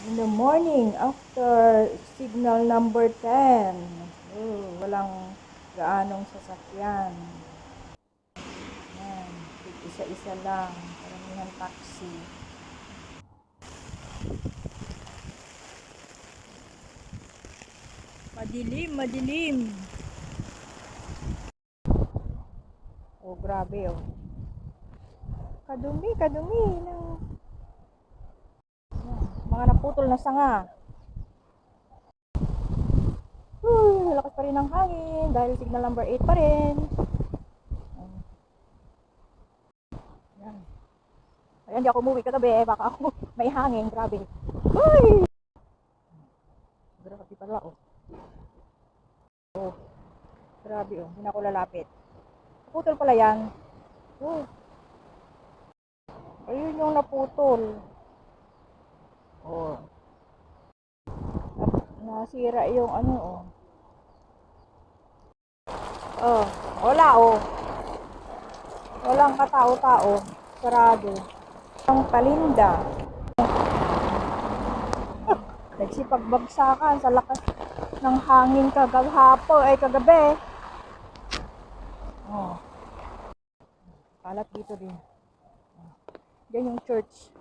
In the morning, after signal number 10. Walang gaanong sasakyan. Yan. Isa-isa lang. Karamihan taxi. Madilim, madilim. Oh, grabe oh. Kadumi, kadumi ng mga naputol na sanga. Lakas pa rin ng hangin dahil signal number 8 pa rin. Yan. Ayan, di ako umuwi kagabi. Baka ako may hangin. Grabe. Uy! Grabe pala oh. Oh. Grabe oh. Hindi na ako lalapit. Naputol pala yan. Oh. Ayun yung naputol. Oh. Nasira yung ano oh. Oh. Wala oh. Walang katao-tao. Sarado. Ang palinda. Nagsipagbagsakan sa lakas ng hangin kagabi. Oh. Kalat dito din. Yan yung church.